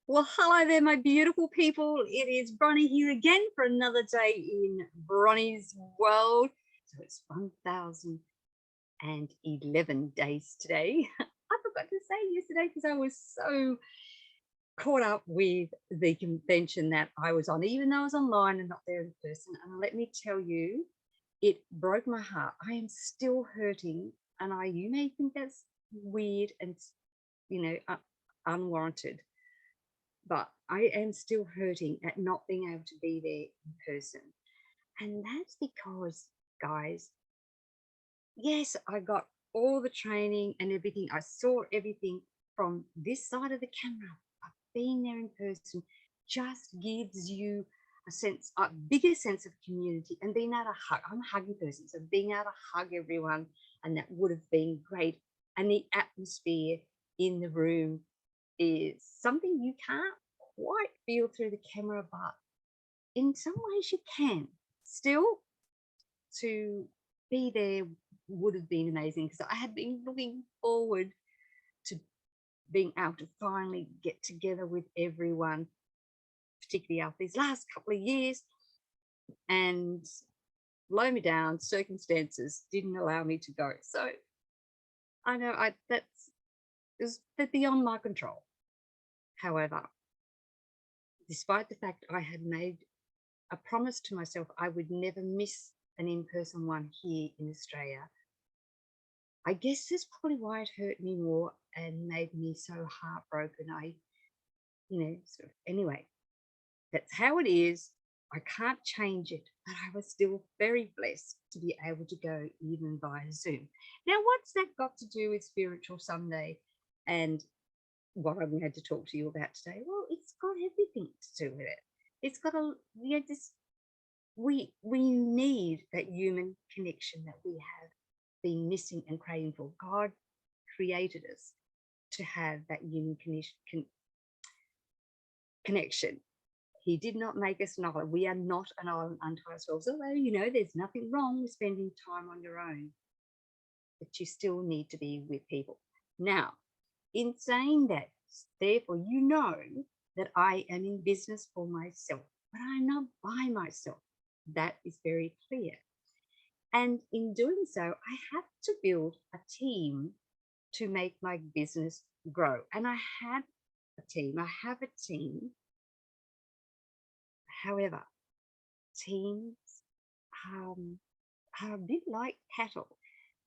Well, hello there, my beautiful people. It is Bronnie here again for another day in Bronnie's world. So it's 1011 days today. I forgot to say yesterday because I was so caught up with the convention that I was on, even though I was online and not there in person. And let me tell you, it broke my heart. I am still hurting, and you may think that's weird and unwarranted, but I am still hurting at not being able to be there in person. And that's because, guys, yes, I got all the training and everything. I saw everything from this side of the camera, but being there in person just gives you a bigger sense of community and being able to hug. I'm a huggy person, so being able to hug everyone, and that would have been great. And the atmosphere in the room is something you can't quite feel through the camera, but in some ways you can. Still, to be there would have been amazing because I had been looking forward to being able to finally get together with everyone, particularly after these last couple of years. And low me down, circumstances didn't allow me to go. So I know that's beyond my control. However, despite the fact I had made a promise to myself I would never miss an in-person one here in Australia, I guess that's probably why it hurt me more and made me so heartbroken. Anyway, that's how it is. I can't change it, but I was still very blessed to be able to go even via Zoom. Now, what's that got to do with Spiritual Sunday and what I'm going to talk to you about today? Well, it's got everything to do with it. It's got we need that human connection that we have been missing and craving for. God created us to have that human connection. He did not make us an island. We are not an island unto ourselves, although, there's nothing wrong with spending time on your own, but you still need to be with people. Now, in saying that, therefore, that I am in business for myself, but I'm not by myself. That is very clear. And in doing so, I have to build a team to make my business grow. And I have a team. However, teams are a bit like cattle.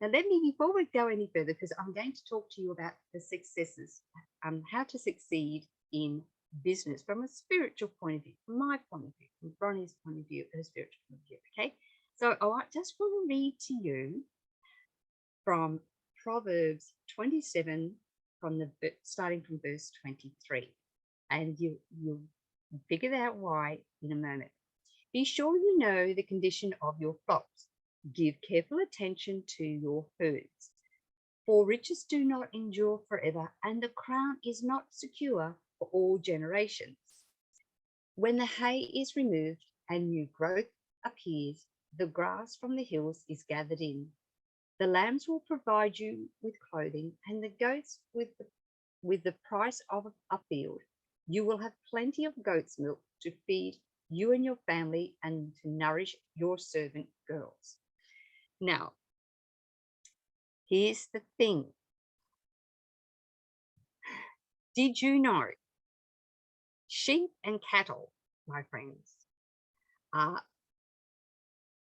Now, before we go any further, because I'm going to talk to you about the successes, how to succeed in business from a spiritual point of view, from my point of view, from Bronnie's point of view, and a spiritual point of view, okay? So I just want to read to you from Proverbs 27, starting from verse 23, and you'll figure out why in a moment. Be sure you know the condition of your flocks. Give careful attention to your herds. For riches do not endure forever, and the crown is not secure for all generations. When the hay is removed and new growth appears, the grass from the hills is gathered in. The lambs will provide you with clothing, and the goats with the price of a field. You will have plenty of goat's milk to feed you and your family and to nourish your servant girls. Now, here's the thing. Did you know sheep and cattle, my friends, are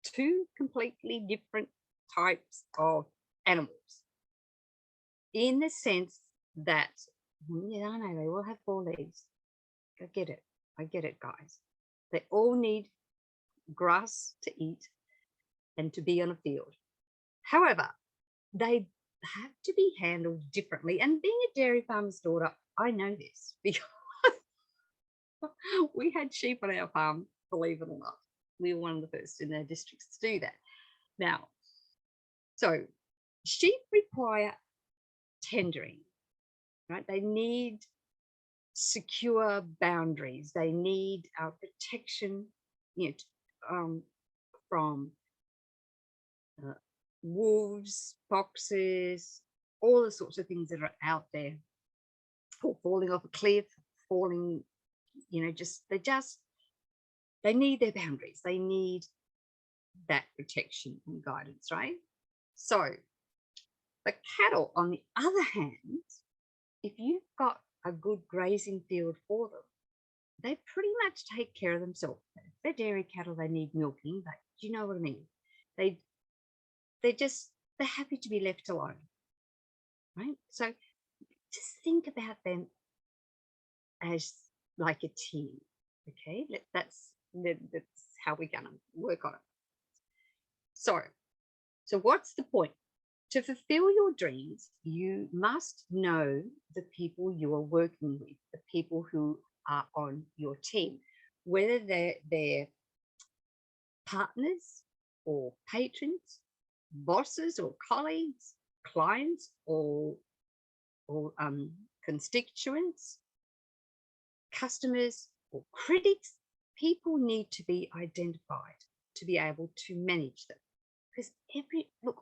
two completely different types of animals, in the sense that, yeah, I know they all have 4 legs. I get it, guys. They all need grass to eat and to be on a field. However, they have to be handled differently. And being a dairy farmer's daughter, I know this because we had sheep on our farm, believe it or not. We were one of the first in our districts to do that. Now, so sheep require tendering, right? They need secure boundaries. They need protection, from wolves, foxes, all the sorts of things that are out there, or falling off a cliff, falling, they need their boundaries. They need that protection and guidance, right? So the cattle, on the other hand, if you've got a good grazing field for them, they pretty much take care of themselves. If they're dairy cattle, they need milking, but do you know what I mean? They they're happy to be left alone, right? So just think about them as like a team. Okay, that's how we're gonna work on it. So what's the point? To fulfill your dreams, you must know the people you are working with, the people who are on your team, whether they're partners or patrons, bosses or colleagues, clients or constituents, customers or critics. People need to be identified to be able to manage them. Because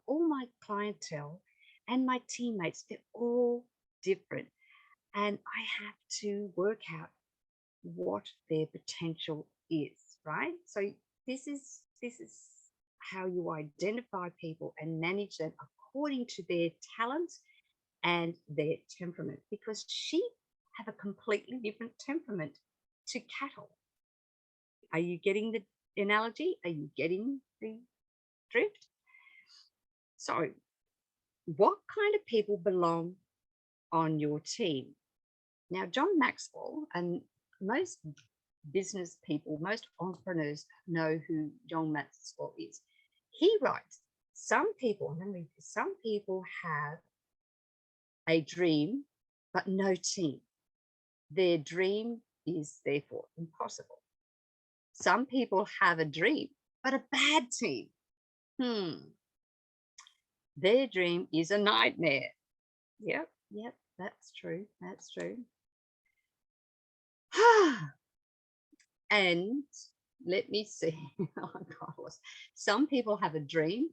all my clientele and my teammates, they're all different. And I have to work out what their potential is, right? So this is how you identify people and manage them according to their talents and their temperament, because sheep have a completely different temperament to cattle. Are you getting the analogy? Are you getting the drift? So what kind of people belong on your team? Now, John Maxwell, and most business people, most entrepreneurs know who John Maxwell is. He writes, some people have a dream, but no team. Their dream is therefore impossible. Some people have a dream, but a bad team. Their dream is a nightmare. Yep, that's true. That's true. And let me see. Oh, God. Some people have a dream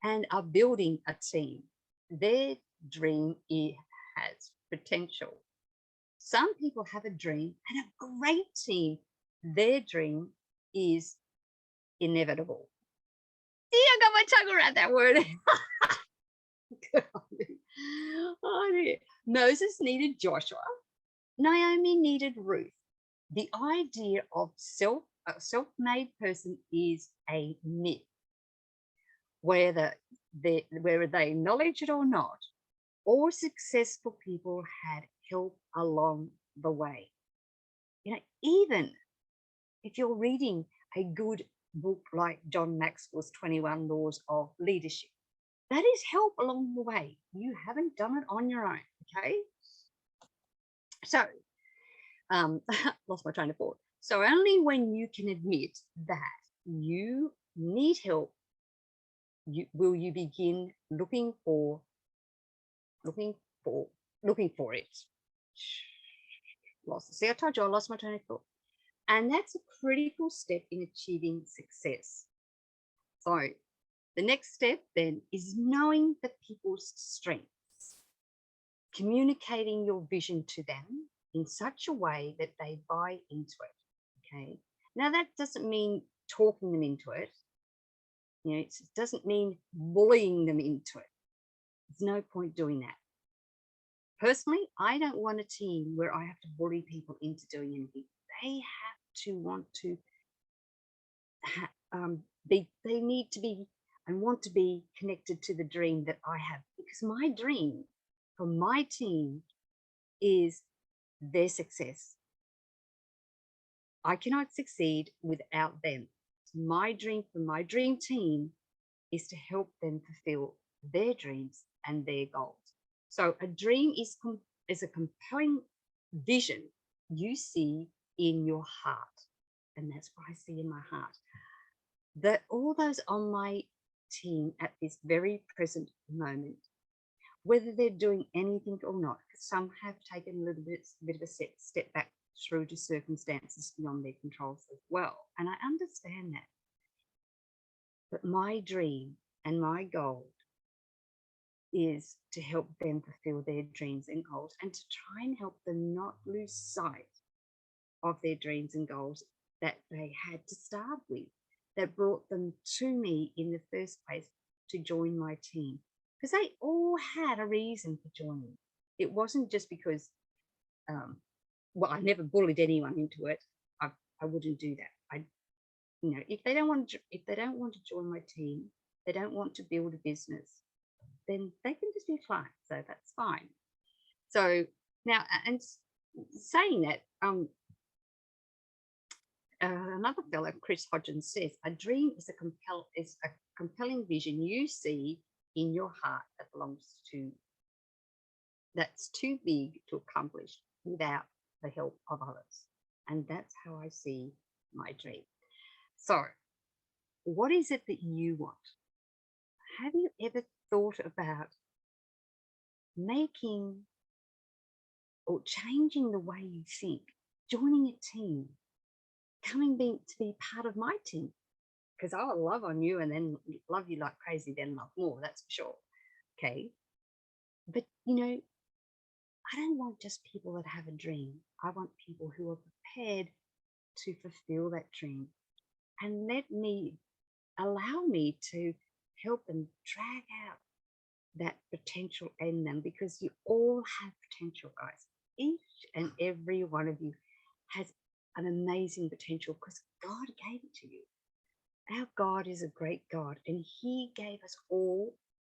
and are building a team. Their dream has potential. Some people have a dream and a great team. Their dream is inevitable. See, I got my tongue around that word. Oh, dear. Moses needed Joshua. Naomi needed Ruth. The idea of a self-made person is a myth. Whether they acknowledge it or not, all successful people had help along the way. Even if you're reading a good book like John Maxwell's 21 Laws of Leadership, that is help along the way. You haven't done it on your own, okay? So, lost my train of thought. So only when you can admit that you need help, will you begin looking for it. See, I told you I lost my train of thought. And that's a critical step in achieving success. So the next step then is knowing the people's strengths, communicating your vision to them in such a way that they buy into it. Okay. Now that doesn't mean talking them into it. It doesn't mean bullying them into it. There's no point doing that. Personally, I don't want a team where I have to bully people into doing anything. They have to want to they need to be and want to be connected to the dream that I have, because my dream for my team is their success. I cannot succeed without them. My dream for my dream team is to help them fulfill their dreams and their goals. So a dream is a compelling vision you see in your heart. And that's what I see in my heart. That all those on my team at this very present moment, whether they're doing anything or not, because some have taken a little bit of a step back through to circumstances beyond their controls as well. And I understand that. But my dream and my goal is to help them fulfill their dreams and goals, and to try and help them not lose sight of their dreams and goals that they had to start with, that brought them to me in the first place to join my team. Because they all had a reason for joining. It wasn't just because, well, I never bullied anyone into it. I wouldn't do that. If they don't want to join my team, they don't want to build a business, then they can just be fine. So that's fine. So now, and saying that, another fellow, Chris Hodgins, says a dream is a compelling vision you see in your heart that's too big to accomplish without the help of others. And that's how I see my dream. So, what is it that you want? Have you ever thought about making or changing the way you think, joining a team, to be part of my team? Because I'll love on you and then love you like crazy, then love more, that's for sure. Okay. But, I don't want just people that have a dream. I want people who are prepared to fulfill that dream and allow me to help them drag out that potential in them, because you all have potential, guys. Each and every one of you has an amazing potential because God gave it to you. Our God is a great God, and He gave us all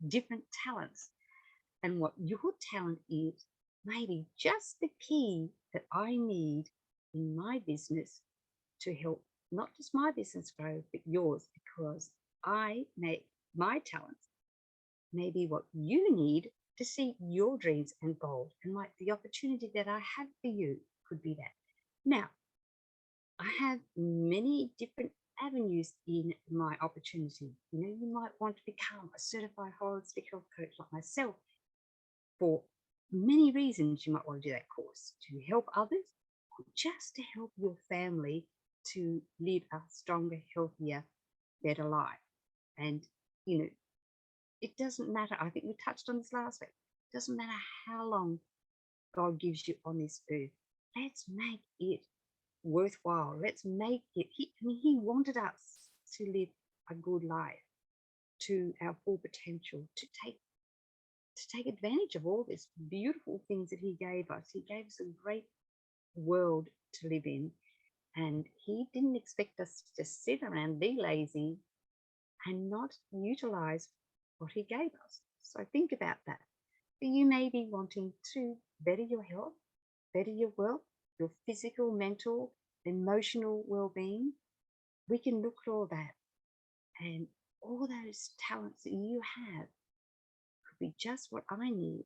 different talents. And what your talent is may be just the key that I need in my business to help not just my business grow, but yours, because my talents may be what you need to see your dreams and goals. And like the opportunity that I have for you could be that. Now, I have many different avenues in my opportunity. You might want to become a certified holistic health coach like myself. For many reasons, you might want to do that course to help others, or just to help your family to live a stronger, healthier, better life. And, it doesn't matter. I think we touched on this last week. It doesn't matter how long God gives you on this earth. Let's make it worthwhile. Let's make it. He wanted us to live a good life to our full potential, to take advantage of all these beautiful things that He gave us. He gave us a great world to live in, and He didn't expect us to sit around, be lazy, and not utilize what He gave us. So think about that. You may be wanting to better your health, better your wealth, your physical, mental, emotional well-being. We can look at all that, and all those talents that you have could be just what I need,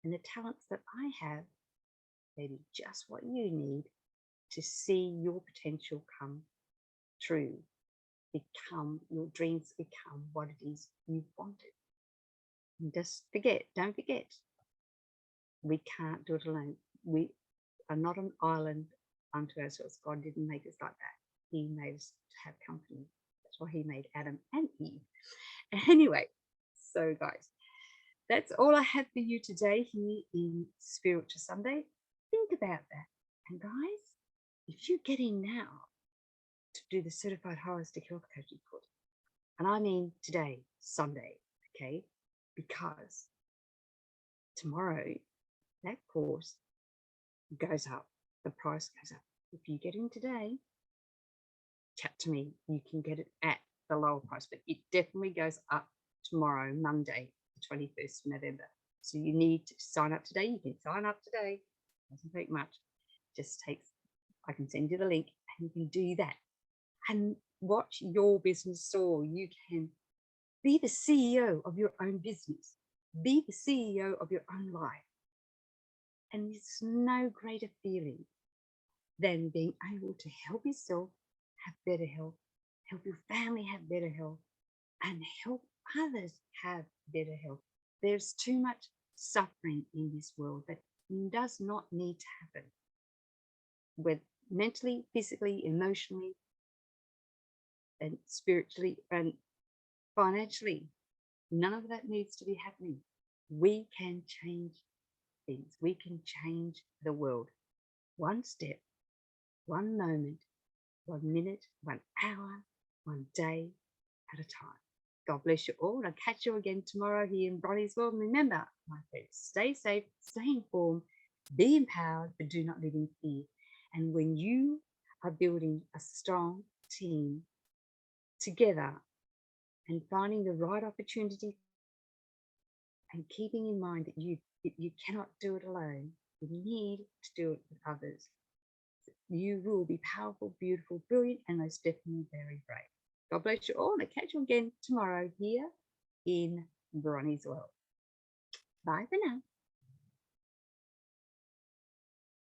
and the talents that I have may be just what you need to see your potential come true, your dreams become what it is you wanted. And don't forget, we can't do it alone. We are not an island unto ourselves. God didn't make us like that. He made us to have company. That's why He made Adam and Eve. Anyway, so guys, that's all I have for you today here in Spiritual Sunday. Think about that. And guys, if you get in now to do the Certified Holistic Health Coaching course, and I mean today, Sunday, okay, because tomorrow that course goes up, the price goes up. If you get in today, chat to me. You can get it at the lower price, but it definitely goes up tomorrow, Monday, the 21st of November. So you need to sign up today. You can sign up today. Doesn't take much. Just takes, I can send you the link and you can do that. And watch your business soar. You can be the CEO of your own business. Be the CEO of your own life. And there's no greater feeling than being able to help yourself have better health, help your family have better health, and help others have better health. There's too much suffering in this world that does not need to happen. With mentally, physically, emotionally, and spiritually, and financially, none of that needs to be happening. We can change things. We can change the world one step one moment, 1 minute, 1 hour, 1 day at a time. God bless you all. I'll catch you again tomorrow here in Bronnie's World. And remember, my friends, stay safe, stay informed, be empowered, but do not live in fear. And when you are building a strong team together and finding the right opportunity and keeping in mind that you cannot do it alone, you need to do it with others. You will be powerful, beautiful, brilliant, and most definitely very brave. God bless you all, and I'll catch you again tomorrow here in Bronnie's World. Bye for now.